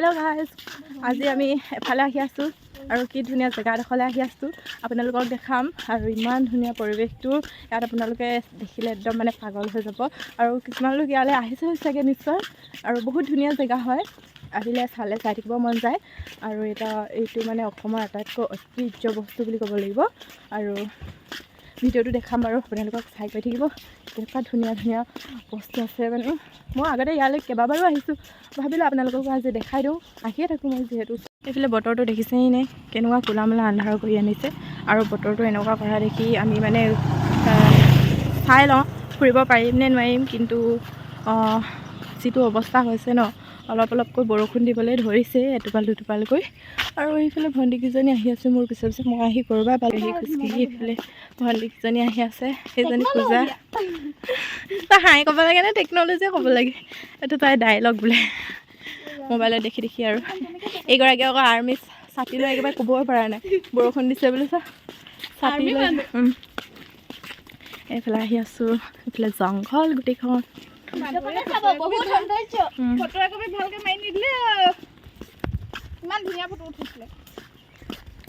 Hello' guys, আজি আমি এফালে আহি আছোঁ আৰু কি ধুনীয়া জেগা এডোখৰলৈ আহি আছোঁ আপোনালোকক দেখাম। আৰু ইমান ধুনীয়া পৰিৱেশটো ইয়াত আপোনালোকে দেখিলে একদম মানে পাগল হৈ যাব। আৰু কিছুমান লোক ইয়ালৈ আহিছে চাগে নিশ্চয়, আৰু বহুত ধুনীয়া জেগা হয়, আহিলে চালে চাই থাকিব মন যায়। আৰু এইটো মানে অসমৰ আটাইতকৈ ঐতিহ্য বস্তু বুলি ক'ব লাগিব। আৰু ভিডিঅ'টো দেখাম বাৰু, আপোনালোকক চাই গৈ থাকিব। কেনেকুৱা ধুনীয়া ধুনীয়া বস্তু আছে মানে। মই আগতে ইয়ালৈ কেইবাবাৰো আহিছোঁ, ভাবিলোঁ আপোনালোককো আজি দেখাই দিওঁ। আহিয়ে থাকোঁ মই যিহেতু। এইফালে বতৰটো দেখিছেই নে কেনেকুৱা ক'লা মোলা আন্ধাৰ কৰি আনিছে। আৰু বতৰটো এনেকুৱা কৰা দেখি আমি মানে চাই লওঁ ফুৰিব পাৰিম নে নোৱাৰিম। কিন্তু যিটো অৱস্থা হৈছে ন, অলপকৈ বৰষুণ দিবলৈ ধৰিছে এটোপাল দুটোপালকৈ। আৰু এইফালে ভণ্টিকেইজনী আহি আছে মোৰ পিছে পিছে। মই আহি ক'ৰবাৰ পালোহি খোজকাঢ়ি। এইফালে ভণ্টিকেইজনী আহি আছে, সেইজনী পূজা। তাই হাঁহি ক'ব লাগে নে টেকন'লজিয়ে ক'ব লাগে, এইটো তাই ডাইলগ বোলে মোবাইলত দেখি দেখি। আৰু এইগৰাকী আকৌ আৰ্মি ছাতি লৈ একেবাৰে ক'বই পৰা নাই, বৰষুণ দিছে বুলি ছাতি লৈ। এইফালে আহি আছোঁ, এইফালে জংঘল গোটেইখন।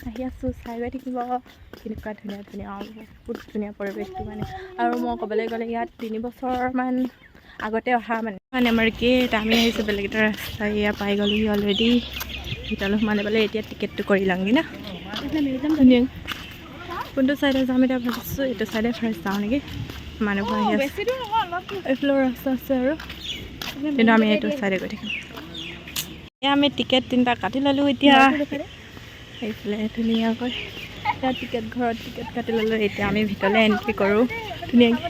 আহি আছোঁ, চাই গৈ থাকিব কেনেকুৱা ধুনীয়া ধুনীয়া বহুত ধুনীয়া পৰিৱেশটো মানে। আৰু মই ক'বলৈ গ'লে ইয়াত 3 বছৰমান আগতে অহা মানে আমাৰ গেট আমি আহিছোঁ বেলেগ এটা ৰাস্তা। এয়া পাই গ'লোহি অলৰেডি। ভিতৰলৈ সোমাবলৈ এতিয়া টিকেটটো কৰি লওঁগৈ না। ধুনীয়া কোনটো ছাইডে যাম এতিয়া ভাবিছোঁ, এইটো ছাইডে ফাৰ্ষ্ট যাওঁ নেকি। মানুহবোৰ আহি আছে, এইফালেও ৰাস্তা আছে আৰু, কিন্তু আমি এইটো ছাইডে গৈ থাকিম। এয়া আমি টিকেট 3টা কাটি ল'লোঁ এতিয়া। এইফালে ধুনীয়াকৈ এতিয়া ঘৰত টিকেট কাটি ল'লোঁ। এতিয়া আমি ভিতৰলৈ এণ্ট্ৰি কৰোঁ ধুনীয়াকৈ।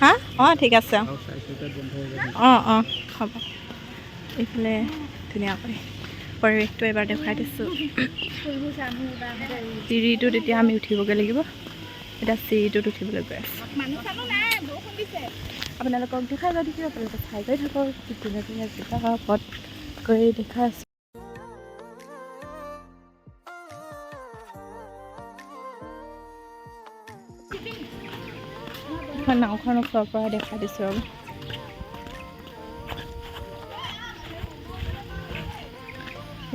হা অঁ ঠিক আছে, অঁ অঁ হ'ব। এইফালে ধুনীয়াকৈ পৰিৱেশটো এবাৰ দেখুৱাই দিছোঁ। চিৰিটোত এতিয়া আমি উঠিবগৈ লাগিব। এতিয়া চিৰিটোত উঠিবলৈ গৈ আছোঁ। আপোনালোকক দেখাই গৈ থাকিব, আপোনালোকে চাই গৈ থাকক কি ধুনীয়া ধুনীয়া জেগা ওপৰত গৈ দেখাই আছোঁ। নাওখন ওচৰৰ পৰা দেখাই দিছোঁ আৰু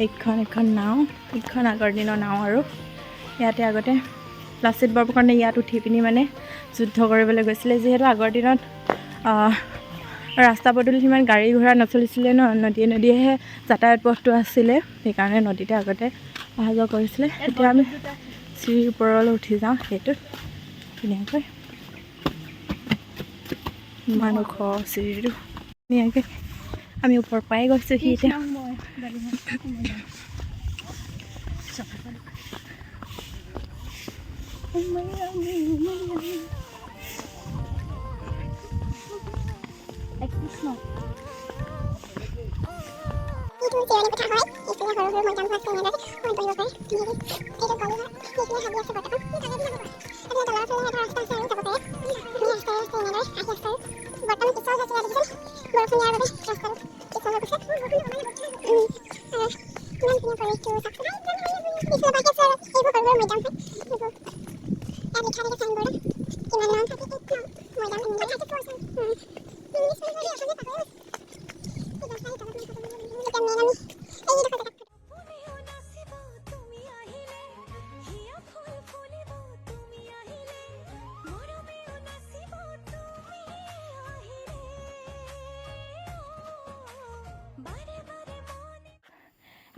এইখন নাও, এইখন আগৰ দিনৰ নাও। আৰু ইয়াতে আগতে লাচিত বৰফুকনে ইয়াত উঠি পিনি মানে যুদ্ধ কৰিবলৈ গৈছিলে। যিহেতু আগৰ দিনত ৰাস্তা পদূলিত সিমান গাড়ী ঘোঁৰা নচলিছিলে ন, নদীয়েহে যাতায়াত পথটো আছিলে, সেইকাৰণে নদীতে আগতে অহা যোৱা কৰিছিলে। এতিয়া আমি চিৰিৰ ওপৰলৈ উঠি যাওঁ, সেইটোত ধুনীয়াকৈ ইমান ওখ চিৰিটো ধুনীয়াকৈ আমি ওপৰ পাই গৈছোঁহি এতিয়া।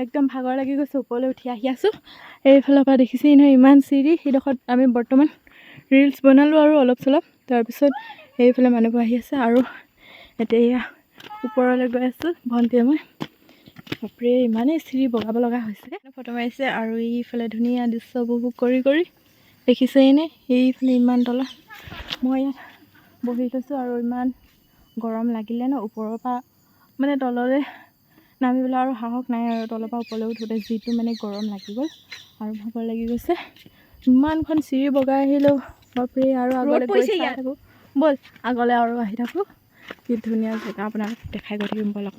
একদম ভাগৰ লাগি গৈছে, ওপৰলৈ উঠি আহি আছোঁ। এইফালৰ পৰা দেখিছেই নহয় ইমান চিৰি। সেইডোখৰত আমি বৰ্তমান ৰিলচ বনালোঁ আৰু অলপ চলপ। তাৰপিছত সেইফালে মানুহবোৰ আহি আছে আৰু এতিয়া ওপৰলৈ গৈ আছোঁ ভণ্টিয়ে মই। বাপৰে ইমানেই চিৰি বগাব লগা হৈছে। ফটো মাৰিছে আৰু এইফালে ধুনীয়া দৃশ্য উপভোগ কৰি দেখিছেইনে। এইফালে ইমান তলত মই ইয়াত বহি লৈছোঁ আৰু ইমান গৰম লাগিলে ন, ওপৰৰ পৰা মানে তললৈ নামিবলৈ আৰু সাহস নাই। আৰু তলৰ পৰা ওপৰলৈ উঠোঁতে যিটো মানে গৰম লাগি গ'ল আৰু ভাগৰ লাগি গৈছে। ইমানখন চিৰি বগাই আহিলোঁ বাপৰে। আৰু আগলৈ গৈ চাই থাকোঁ ব'ল, আগলৈ আৰু আহি থাকোঁ। কি ধুনীয়া জেগা আপোনালোক দেখাই গৈ থাকিম ব'লক।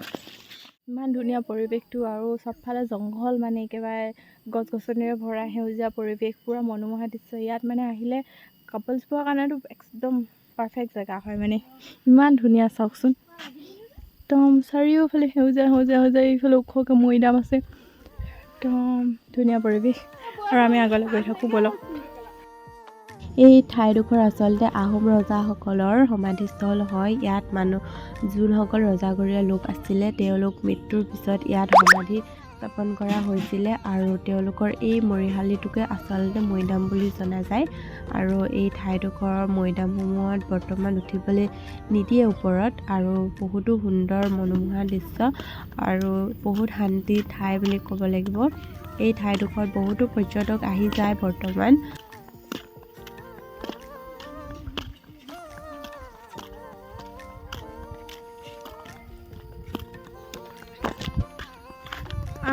ইমান ধুনীয়া পৰিৱেশটো, আৰু চবফালে জংঘল মানে একেবাৰে গছ গছনিৰে ভৰা সেউজীয়া পৰিৱেশ, পূৰা মনোমোহা দৃশ্য। ইয়াত মানে আহিলে কাপলছবোৰৰ কাৰণেতো একদম পাৰফেক্ট জেগা হয় মানে ইমান ধুনীয়া চাওকচোন একদম চাৰিওফালে সেউজীয়া সেউজীয়া সেউজীয়া এইফালে ওখকৈ মৈদাম আছে একদম ধুনীয়া পৰিৱেশ আৰু আমি আগলৈ গৈ থাকোঁ ব'লক এই ঠাইডোখৰ আচলতে আহোম ৰজাসকলৰ সমাধিস্থল হয় ইয়াত যোনসকল ৰজাঘৰীয়া লোক আছিলে তেওঁলোক মৃত্যুৰ পিছত ইয়াত সমাধি স্থাপন কৰা হৈছিলে আৰু তেওঁলোকৰ এই মৰিশালিটোকে আচলতে মৈদাম বুলি জনা যায় আৰু এই ঠাইডোখৰৰ মৈদামসমূহত বৰ্তমান উঠিবলৈ নিদিয়ে ওপৰত আৰু বহুতো সুন্দৰ মনোমোহা দৃশ্য আৰু বহুত শান্তি ঠাই বুলি ক'ব লাগিব এই ঠাইডোখৰত বহুতো পৰ্যটক আহি যায় বৰ্তমান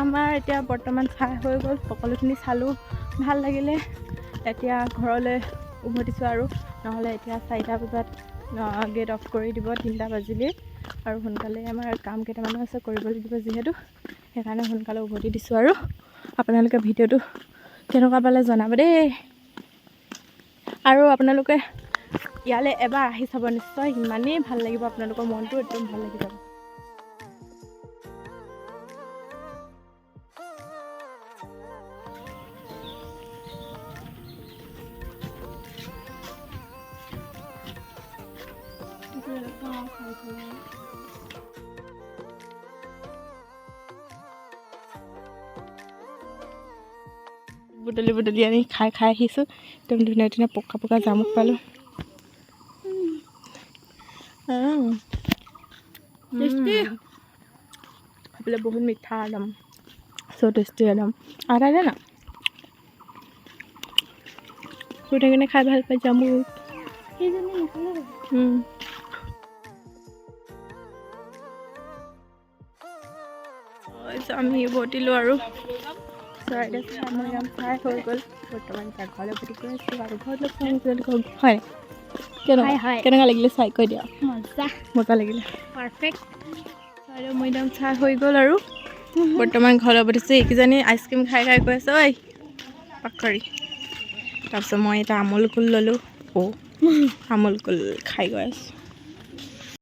আমাৰ এতিয়া বৰ্তমান চাই হৈ গ'ল সকলোখিনি চালোঁ ভাল লাগিলে এতিয়া ঘৰলৈ উভতিছোঁ আৰু নহ'লে এতিয়া 4টা বজাত গেট অফ কৰি দিব 3টা বাজিলেই আৰু সোনকালে আমাৰ কাম কেইটামানো আছে কৰিব লাগিব যিহেতু সেইকাৰণে সোনকালে উভতি দিছোঁ আৰু আপোনালোকে ভিডিঅ'টো কেনেকুৱা পালে জনাব দেই আৰু আপোনালোকে ইয়ালৈ এবাৰ আহি চাব নিশ্চয় ইমানেই ভাল লাগিব আপোনালোকৰ মনটো একদম ভাল লাগি যাব বুটলি আনি খাই আহিছোঁ একদম ধুনীয়া ধুনীয়া পকা পকা জামুক পালোঁ খাবলৈ বহুত মিঠা একদম চ' টেষ্টি একদম আদা দে না শুই থাকি খাই ভাল পাই জামুক আমি উভতিলোঁ আৰু চৰাইদেউ মৈদাম চাই হৈ গ'ল বৰ্তমান এতিয়া ঘৰলৈ উভতি গৈ আছোঁ আৰু ঘৰত হয় কেনেকুৱা লাগিলে চাই কৈ দিয়া মজা লাগিলে পাৰফেক্ট চৰাইদেউ মৈদাম চাই হৈ গ'ল আৰু বৰ্তমান ঘৰলৈ উভতিছোঁ এইকেইজনী আইচক্ৰীম খাই গৈ আছে ঐ পাকৰি তাৰপিছত মই এটা আমুল কুল ল'লোঁ আমুল কুল খাই গৈ আছোঁ